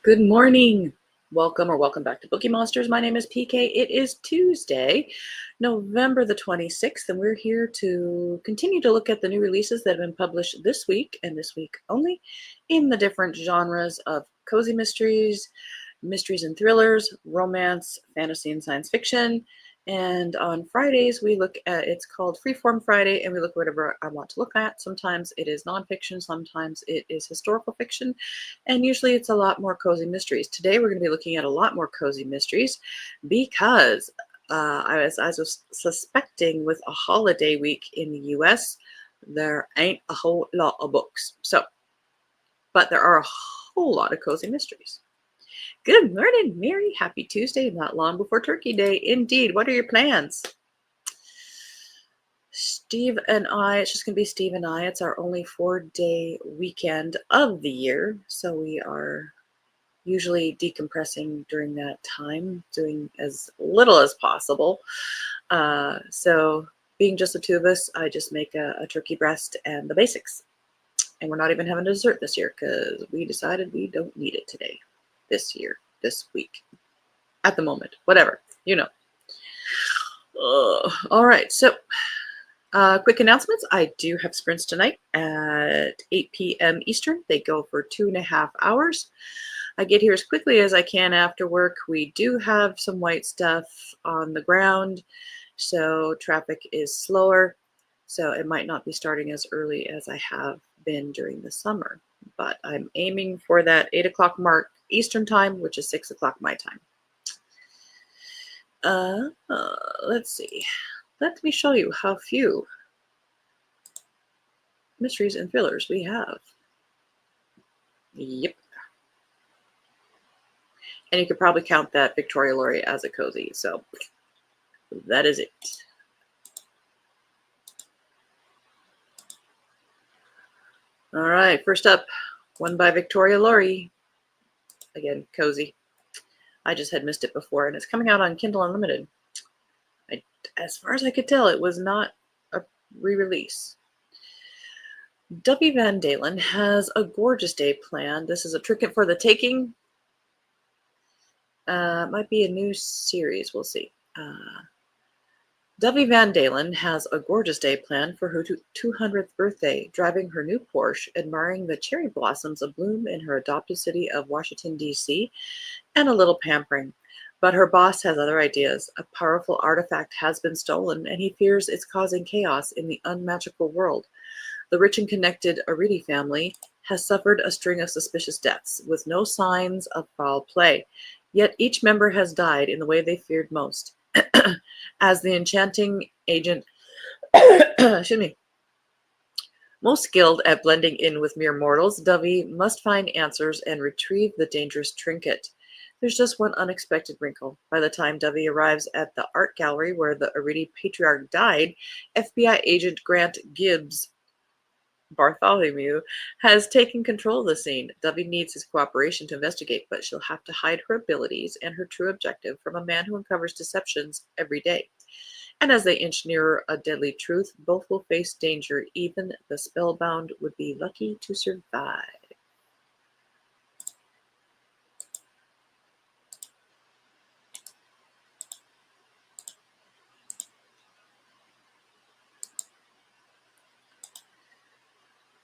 Good morning. Welcome back to Bookeemonsters. My name is PK. It is Tuesday, November the 26th, and we're here to continue to look at the new releases that have been published this week and this week only in the different genres of cozy mysteries, mysteries and thrillers, romance, fantasy, and science fiction. And on Fridays, we look at, it's called Freeform Friday, and we look at whatever I want to look at. Sometimes it is nonfiction, sometimes it is historical fiction, and usually it's a lot more cozy mysteries. Today we're going to be looking at a lot more cozy mysteries because I was suspecting with a holiday week in the US, there ain't a whole lot of books. But there are a whole lot of cozy mysteries. Good morning, Mary. Happy Tuesday, not long before Turkey Day. Indeed. What are your plans? Steve and I, it's just going to be Steve and I. It's our only 4-day weekend of the year. So we are usually decompressing during that time, doing as little as possible. So being just the two of us, I just make a turkey breast and the basics. And we're not even having a dessert this year because we decided we don't need it today. This week, at the moment, whatever, you know. All right, so quick announcements. I do have sprints tonight at 8 p.m. Eastern. They go for 2.5 hours. I get here as quickly as I can after work. We do have some white stuff on the ground, so traffic is slower. So it might not be starting as early as I have been during the summer, but I'm aiming for that 8 o'clock mark Eastern time, which is 6 o'clock my time. Let's see. Let me show you how few mysteries and thrillers we have. Yep. And you could probably count that Victoria Laurie as a cozy, so that is it. All right, first up, one by Victoria Laurie. Again, cozy. I just had missed it before, and it's coming out on Kindle Unlimited. As far as I could tell, it was not a re-release. W. Van Dalen has a gorgeous day planned. This is a Trick It for the Taking. Might be a new series. We'll see. W. Van Dalen has a gorgeous day planned for her 200th birthday, driving her new Porsche, admiring the cherry blossoms abloom in her adopted city of Washington, D.C., and a little pampering. But her boss has other ideas. A powerful artifact has been stolen, and he fears it's causing chaos in the unmagical world. The rich and connected Aridi family has suffered a string of suspicious deaths, with no signs of foul play. Yet each member has died in the way they feared most. As the enchanting agent, excuse me, most skilled at blending in with mere mortals, Dovey must find answers and retrieve the dangerous trinket. There's just one unexpected wrinkle. By the time Dovey arrives at the art gallery where the Aridi patriarch died, FBI agent Grant Gibbs Bartholomew has taken control of the scene. Dovey needs his cooperation to investigate, but she'll have to hide her abilities and her true objective from a man who uncovers deceptions every day. And as they inch nearer a deadly truth, both will face danger. Even the spellbound would be lucky to survive.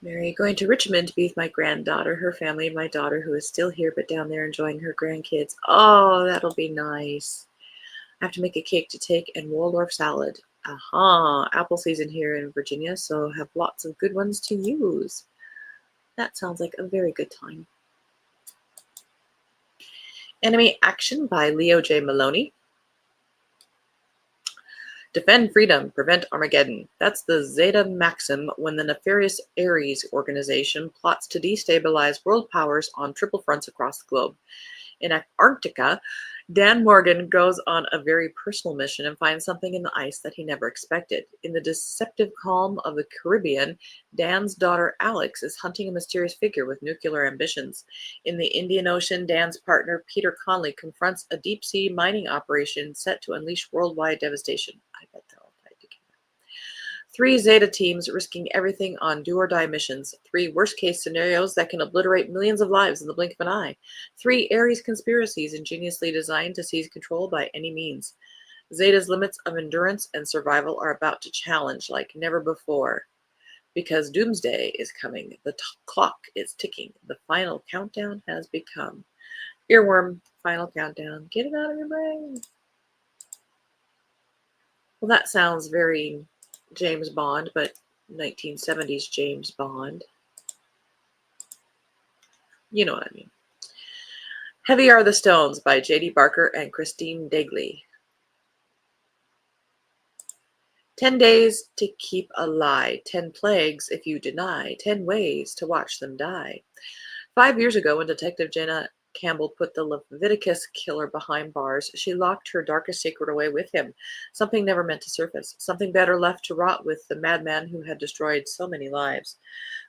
Mary, going to Richmond to be with my granddaughter, her family, and my daughter, who is still here but down there enjoying her grandkids. Oh, that'll be nice. I have to make a cake to take and Waldorf salad. Aha, apple season here in Virginia, so have lots of good ones to use. That sounds like a very good time. Enemy Action by Leo J. Maloney. Defend freedom, prevent Armageddon. That's the Zeta Maxim when the nefarious Ares organization plots to destabilize world powers on triple fronts across the globe. In Antarctica, Dan Morgan goes on a very personal mission and finds something in the ice that he never expected. In the deceptive calm of the Caribbean, Dan's daughter Alex is hunting a mysterious figure with nuclear ambitions. In the Indian Ocean, Dan's partner Peter Conley confronts a deep-sea mining operation set to unleash worldwide devastation. I bet they're all tied together. 3 Zeta teams risking everything on do-or-die missions. 3 worst-case scenarios that can obliterate millions of lives in the blink of an eye. 3 Ares conspiracies ingeniously designed to seize control by any means. Zeta's limits of endurance and survival are about to challenge like never before. Because doomsday is coming. The clock is ticking. The final countdown has become. Earworm, final countdown. Get it out of your brain. Well, that sounds very James Bond, but 1970s James Bond. You know what I mean. Heavy Are the Stones by J.D. Barker and Christine Dagley. 10 days to keep a lie, 10 plagues if you deny, 10 ways to watch them die. 5 years ago, when Detective Jenna Campbell put the Leviticus killer behind bars, she locked her darkest secret away with him. Something never meant to surface, something better left to rot with the madman who had destroyed so many lives.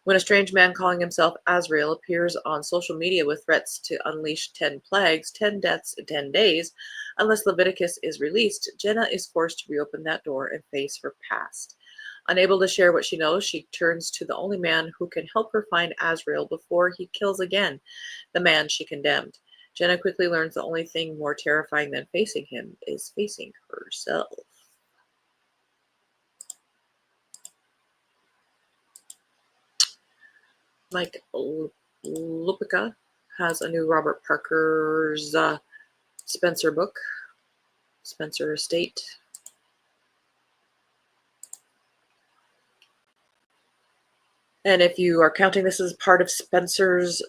When a strange man calling himself Azrael appears on social media with threats to unleash 10 plagues, 10 deaths in 10 days, unless Leviticus is released, Jenna is forced to reopen that door and face her past. Unable to share what she knows, she turns to the only man who can help her find Azrael before he kills again, the man she condemned. Jenna quickly learns the only thing more terrifying than facing him is facing herself. Mike Lupica has a new Robert Parker's Spencer book, Spencer Estate. And if you are counting this as part of Spencer's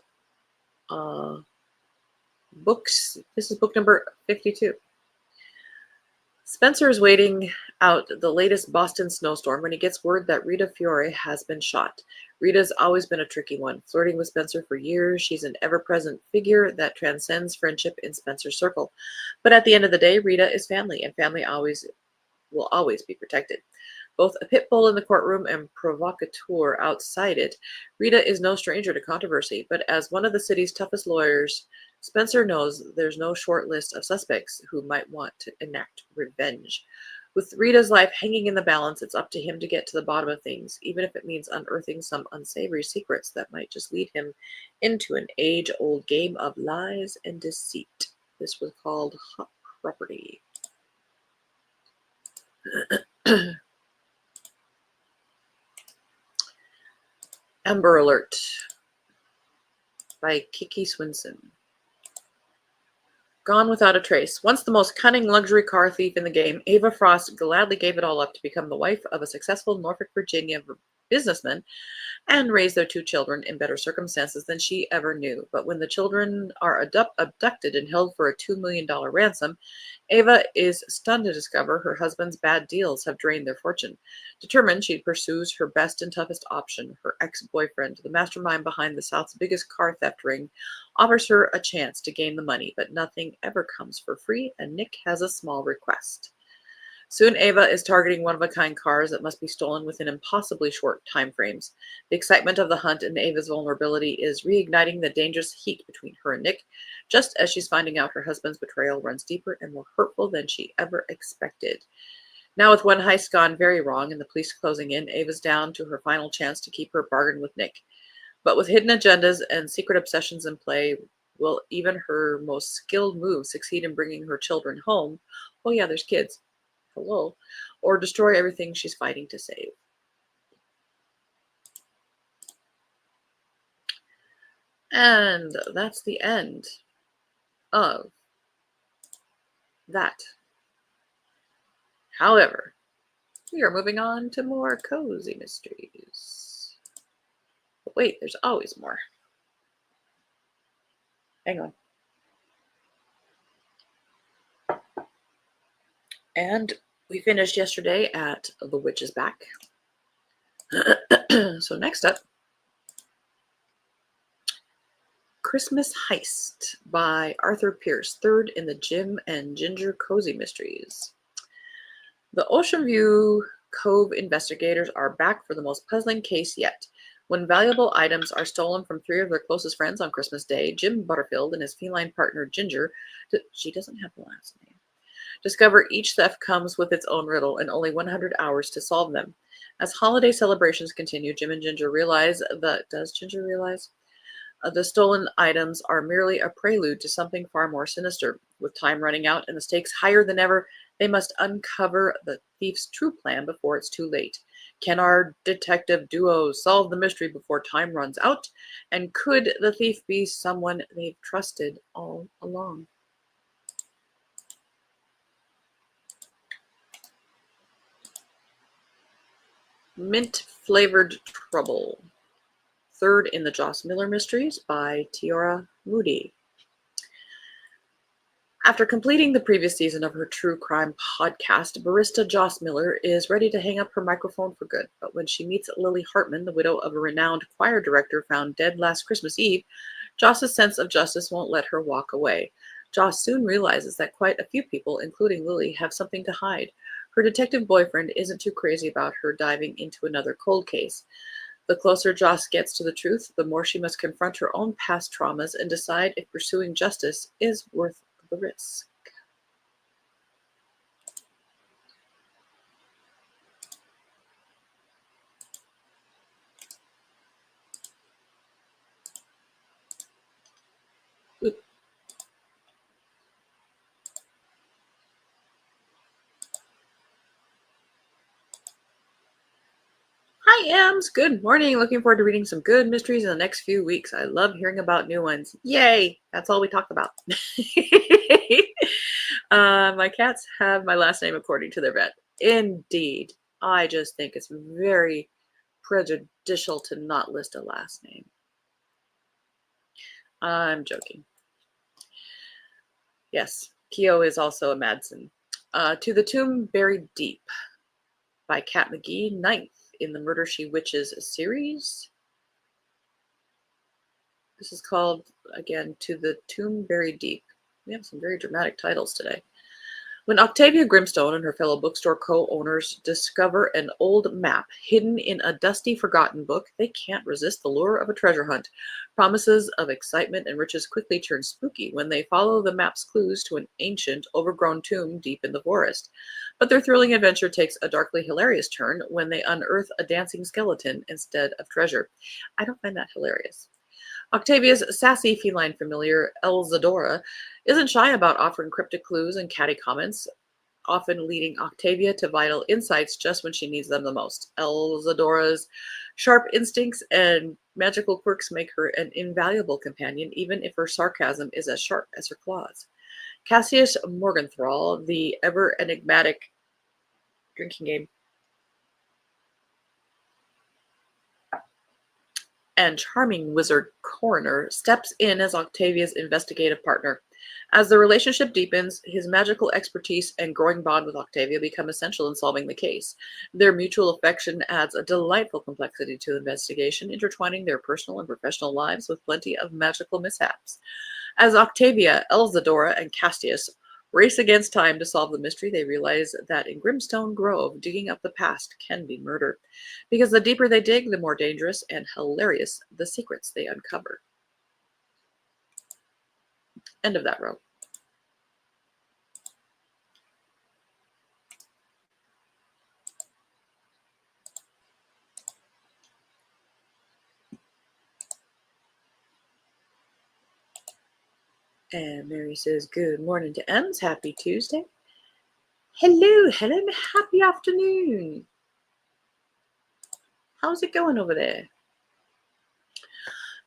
books, this is book number 52. Spencer is waiting out the latest Boston snowstorm when he gets word that Rita Fiore has been shot. Rita's always been a tricky one, flirting with Spencer for years. She's an ever-present figure that transcends friendship in Spencer's circle. But at the end of the day, Rita is family, and family will always be protected. Both a pit bull in the courtroom and provocateur outside it, Rita is no stranger to controversy, but as one of the city's toughest lawyers, Spencer knows there's no short list of suspects who might want to enact revenge. With Rita's life hanging in the balance, it's up to him to get to the bottom of things, even if it means unearthing some unsavory secrets that might just lead him into an age-old game of lies and deceit. This was called Hot Property. Amber Alert by Kiki Swinson. Gone without a trace. Once the most cunning luxury car thief in the game, Ava Frost gladly gave it all up to become the wife of a successful Norfolk, Virginia businessman and raise their 2 children in better circumstances than she ever knew. But when the children are abducted and held for a $2 million ransom, Ava is stunned to discover her husband's bad deals have drained their fortune. Determined, she pursues her best and toughest option. Her ex-boyfriend, the mastermind behind the South's biggest car theft ring, offers her a chance to gain the money, but nothing ever comes for free, and Nick has a small request. Soon Ava is targeting one-of-a-kind cars that must be stolen within impossibly short time frames. The excitement of the hunt and Ava's vulnerability is reigniting the dangerous heat between her and Nick, just as she's finding out her husband's betrayal runs deeper and more hurtful than she ever expected. Now with one heist gone very wrong and the police closing in, Ava's down to her final chance to keep her bargain with Nick. But with hidden agendas and secret obsessions in play, will even her most skilled move succeed in bringing her children home? Oh yeah, there's kids. Hello, or destroy everything she's fighting to save. And that's the end of that. However, we are moving on to more cozy mysteries. But wait, there's always more. Hang on. And we finished yesterday at The Witch is Back. So next up, Christmas Heist by Arthur Pierce, third in the Jim and Ginger Cozy Mysteries. The Ocean View Cove investigators are back for the most puzzling case yet. When valuable items are stolen from 3 of their closest friends on Christmas Day, Jim Butterfield and his feline partner Ginger, she doesn't have the last name, discover each theft comes with its own riddle and only 100 hours to solve them. As holiday celebrations continue, Jim and Ginger realize does Ginger realize? The stolen items are merely a prelude to something far more sinister. With time running out and the stakes higher than ever, they must uncover the thief's true plan before it's too late. Can our detective duo solve the mystery before time runs out? And could the thief be someone they've trusted all along? Mint Flavored Trouble. Third in the Joss Miller Mysteries by Tiara Moody. After completing the previous season of her true crime podcast, barista Joss Miller is ready to hang up her microphone for good. But when she meets Lily Hartman, the widow of a renowned choir director found dead last Christmas Eve, Joss's sense of justice won't let her walk away. Joss soon realizes that quite a few people, including Lily, have something to hide. Her detective boyfriend isn't too crazy about her diving into another cold case. The closer Joss gets to the truth, the more she must confront her own past traumas and decide if pursuing justice is worth the risk. Hi, Ems. Good morning. Looking forward to reading some good mysteries in the next few weeks. I love hearing about new ones. Yay! That's all we talk about. My cats have my last name according to their vet. Indeed. I just think it's very prejudicial to not list a last name. I'm joking. Yes, Keo is also a Madsen. To the Tomb Buried Deep by Kat McGee, 9th in the Murder She Witches series. This is called, again, To the Tomb Buried Deep. We have some very dramatic titles today. When Octavia Grimstone and her fellow bookstore co-owners discover an old map hidden in a dusty, forgotten book, they can't resist the lure of a treasure hunt. Promises of excitement and riches quickly turn spooky when they follow the map's clues to an ancient, overgrown tomb deep in the forest. But their thrilling adventure takes a darkly hilarious turn when they unearth a dancing skeleton instead of treasure. I don't find that hilarious. Octavia's sassy feline familiar, Elzadora, isn't shy about offering cryptic clues and catty comments, often leading Octavia to vital insights just when she needs them the most. Elzadora's sharp instincts and magical quirks make her an invaluable companion, even if her sarcasm is as sharp as her claws. Cassius Morgenthau, the ever enigmatic drinking game and charming wizard coroner, steps in as Octavia's investigative partner. As the relationship deepens, his magical expertise and growing bond with Octavia become essential in solving the case. Their mutual affection adds a delightful complexity to the investigation, intertwining their personal and professional lives with plenty of magical mishaps. As Octavia, Elzadora, and Castius race against time to solve the mystery, they realize that in Grimstone Grove, digging up the past can be murder. Because the deeper they dig, the more dangerous and hilarious the secrets they uncover. End of that row. And Mary says, good morning to Ems. Happy Tuesday. Hello, Helen. Happy afternoon. How's it going over there?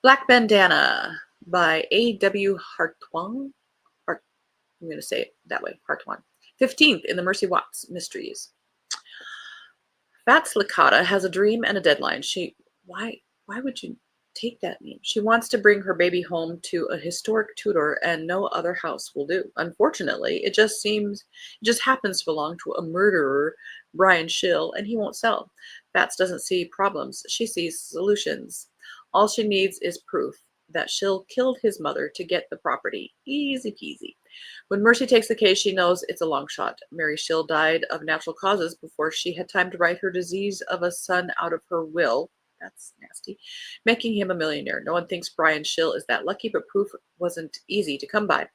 Black Bandana by A.W. Hartwang. I'm going to say it that way, Hartwang. 15th in the Mercy Watts Mysteries. Fats Licata has a dream and a deadline. Why would you take that name? She wants to bring her baby home to a historic Tudor, and no other house will do. Unfortunately, it just happens to belong to a murderer, Brian Schill, and he won't sell. Fats doesn't see problems. She sees solutions. All she needs is proof that Schill killed his mother to get the property. Easy peasy. When Mercy takes the case, she knows it's a long shot. Mary Schill died of natural causes before she had time to write her disease of a son out of her will. That's nasty. Making him a millionaire. No one thinks Brian Schill is that lucky, but proof wasn't easy to come by.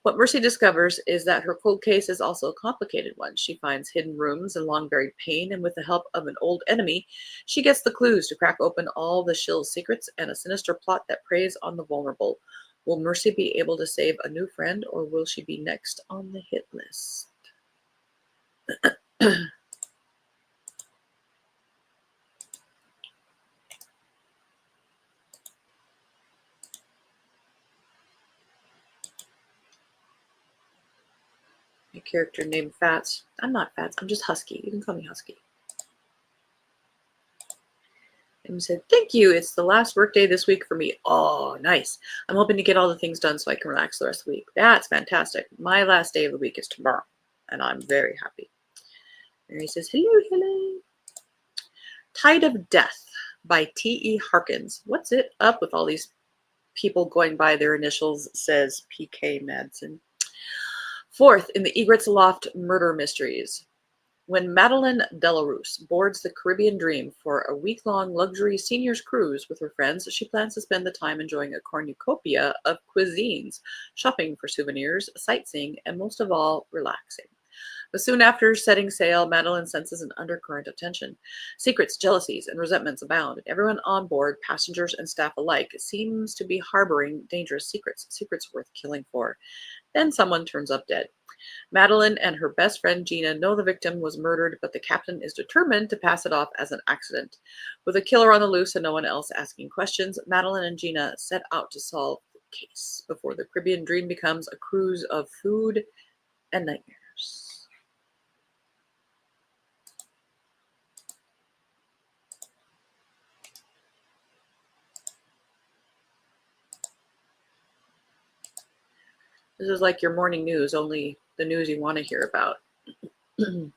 What Mercy discovers is that her cold case is also a complicated one. She finds hidden rooms and long buried pain, and with the help of an old enemy, she gets the clues to crack open all the shill's secrets and a sinister plot that preys on the vulnerable. Will Mercy be able to save a new friend, or will she be next on the hit list? A character named Fats. I'm not Fats, I'm just Husky. You can call me Husky. And said, thank you. It's the last work day this week for me. Oh, nice. I'm hoping to get all the things done so I can relax the rest of the week. That's fantastic. My last day of the week is tomorrow, and I'm very happy. Mary says, hello, hello. Tide of Death by T.E. Harkins. What's it up with all these people going by their initials, says P.K. Madsen. Fourth, in the Egret's Loft murder mysteries. When Madeleine Delarose boards the Caribbean Dream for a week-long luxury seniors cruise with her friends, she plans to spend the time enjoying a cornucopia of cuisines, shopping for souvenirs, sightseeing, and most of all, relaxing. But soon after setting sail, Madeleine senses an undercurrent of tension. Secrets, jealousies, and resentments abound, and everyone on board, passengers and staff alike, seems to be harboring dangerous secrets worth killing for. Then someone turns up dead. Madeleine and her best friend Gina know the victim was murdered, but the captain is determined to pass it off as an accident. With a killer on the loose and no one else asking questions, Madeleine and Gina set out to solve the case before the Caribbean Dream becomes a cruise of food and nightmares. This is like your morning news, only the news you want to hear about. And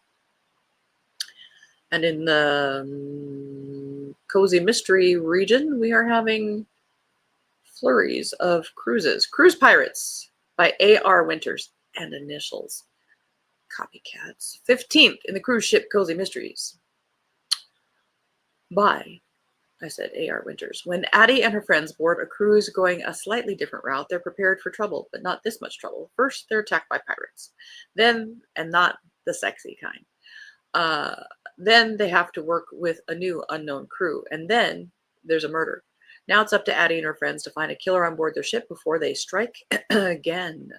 in the cozy mystery region, we are having flurries of cruises. Cruise Pirates by A.R. Winters and initials. Copycats. 15th in the cruise ship cozy mysteries by, I said A.R. Winters. When Addie and her friends board a cruise going a slightly different route, they're prepared for trouble, but not this much trouble. First, they're attacked by pirates. Then, and not the sexy kind. Then they have to work with a new unknown crew. And then there's a murder. Now it's up to Addie and her friends to find a killer on board their ship before they strike again.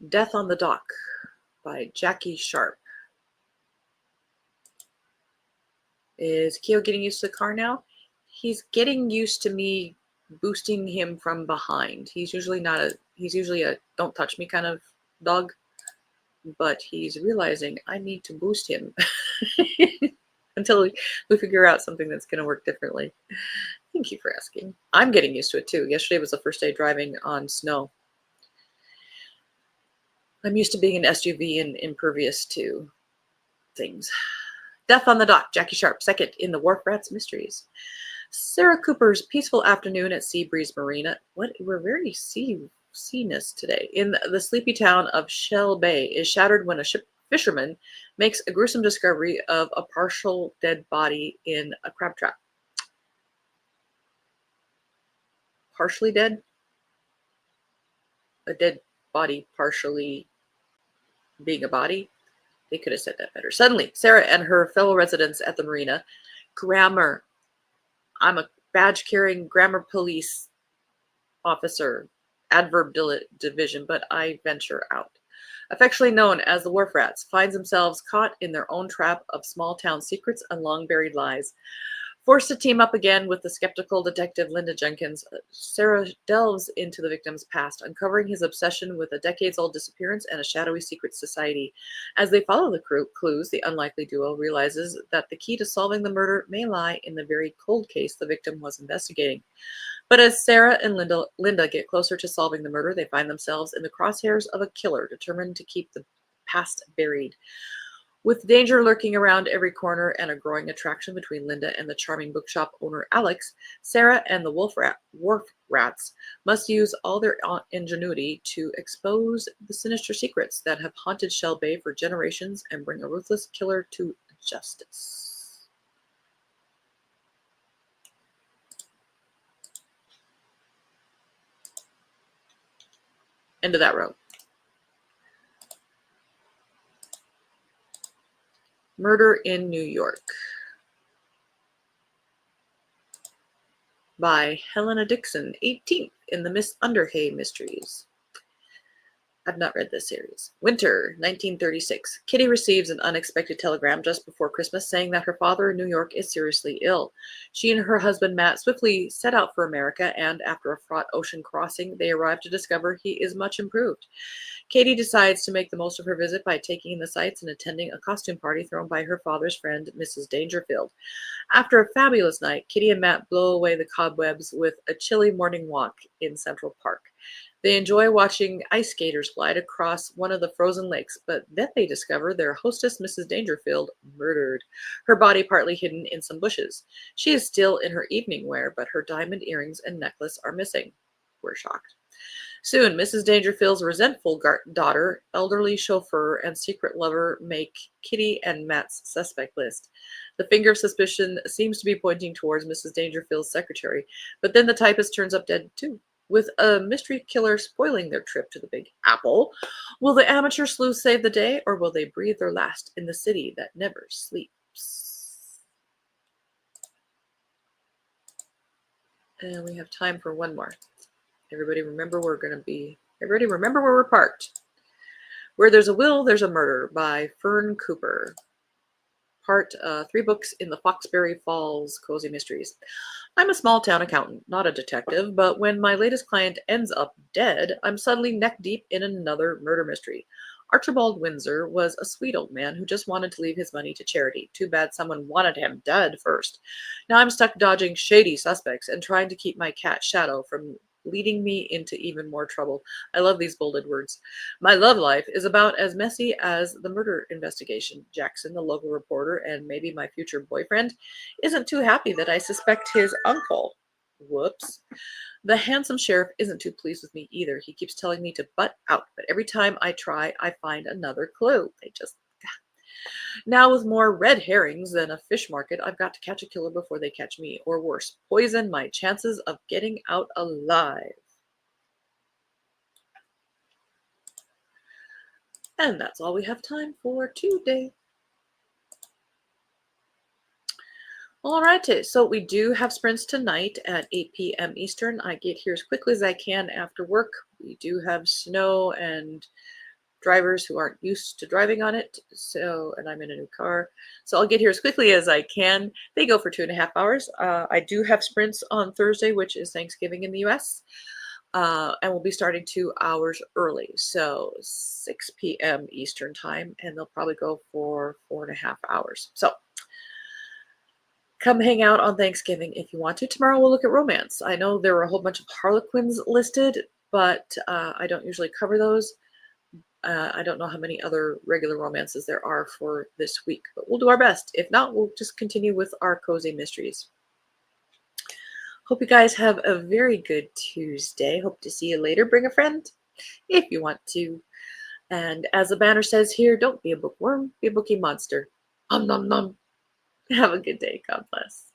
Death on the Dock by Jackie Sharp. Is Keo getting used to the car now? He's getting used to me boosting him from behind. He's usually a don't touch me kind of dog, but he's realizing I need to boost him until we figure out something that's going to work differently. Thank you for asking. I'm getting used to it too. Yesterday was the first day driving on snow. I'm used to being an SUV and impervious to things. Death on the Dock, Jackie Sharp, second in the Wharf Rats Mysteries. Sarah Cooper's peaceful afternoon at Seabreeze Marina. We're very seaness today. In the sleepy town of Shell Bay is shattered when a ship fisherman makes a gruesome discovery of a partial dead body in a crab trap. Partially dead? A dead body partially being a body? They could have said that better. Suddenly, Sarah and her fellow residents at the marina, grammar. I'm a badge-carrying grammar police officer, adverb division, but I venture out. Affectionately known as the Wharf Rats, finds themselves caught in their own trap of small-town secrets and long-buried lies. Forced to team up again with the skeptical detective Linda Jenkins, Sarah delves into the victim's past, uncovering his obsession with a decades-old disappearance and a shadowy secret society. As they follow the clues, the unlikely duo realizes that the key to solving the murder may lie in the very cold case the victim was investigating. But as Sarah and Linda get closer to solving the murder, they find themselves in the crosshairs of a killer determined to keep the past buried. With danger lurking around every corner and a growing attraction between Linda and the charming bookshop owner Alex, Sarah and the Wharf Rats must use all their ingenuity to expose the sinister secrets that have haunted Shell Bay for generations and bring a ruthless killer to justice. End of that row. Murder in New York by Helena Dixon, 18th in the Miss Underhay Mysteries. I've not read this series. Winter, 1936. Kitty receives an unexpected telegram just before Christmas saying that her father in New York is seriously ill. She and her husband Matt swiftly set out for America, and after a fraught ocean crossing, they arrive to discover he is much improved. Katie decides to make the most of her visit by taking in the sights and attending a costume party thrown by her father's friend, Mrs. Dangerfield. After a fabulous night, Kitty and Matt blow away the cobwebs with a chilly morning walk in Central Park. They enjoy watching ice skaters glide across one of the frozen lakes, but then they discover their hostess, Mrs. Dangerfield, murdered, her body partly hidden in some bushes. She is still in her evening wear, but her diamond earrings and necklace are missing. We're shocked. Soon, Mrs. Dangerfield's resentful daughter, elderly chauffeur, and secret lover make Kitty and Matt's suspect list. The finger of suspicion seems to be pointing towards Mrs. Dangerfield's secretary, but then the typist turns up dead too. With a mystery killer spoiling their trip to the Big Apple, will the amateur sleuths save the day, or will they breathe their last in the city that never sleeps? And we have time for one more. Everybody remember where we're parked. Where There's a Will, There's a Murder by Fern Cooper. Part 3 books in the Foxbury Falls Cozy Mysteries. I'm a small town accountant, not a detective, but when my latest client ends up dead, I'm suddenly neck deep in another murder mystery. Archibald Windsor was a sweet old man who just wanted to leave his money to charity. Too bad someone wanted him dead first. Now I'm stuck dodging shady suspects and trying to keep my cat Shadow from leading me into even more trouble. I love these bolded words. My love life is about as messy as the murder investigation. Jackson, the local reporter, and maybe my future boyfriend, isn't too happy that I suspect his uncle. Whoops. The handsome sheriff isn't too pleased with me either. He keeps telling me to butt out, but every time I try, I find another clue. Now, with more red herrings than a fish market, I've got to catch a killer before they catch me, or worse, poison my chances of getting out alive. And that's all we have time for today. Alrighty, so we do have sprints tonight at 8 p.m. Eastern. I get here as quickly as I can after work. We do have snow and drivers who aren't used to driving on it, and I'm in a new car, so I'll get here as quickly as I can. They go for 2.5 hours. I do have sprints on Thursday, which is Thanksgiving in the US, and we'll be starting 2 hours early, so 6 p.m. Eastern time, and they'll probably go for 4.5 hours. So come hang out on Thanksgiving if you want to. Tomorrow we'll look at romance. I know there were a whole bunch of Harlequins listed, but I don't usually cover those. I don't know how many other regular romances there are for this week, but we'll do our best. If not, we'll just continue with our cozy mysteries. Hope you guys have a very good Tuesday. Hope to see you later. Bring a friend if you want to. And as the banner says here, don't be a bookworm, be a bookie monster. Nom nom nom. Have a good day. God bless.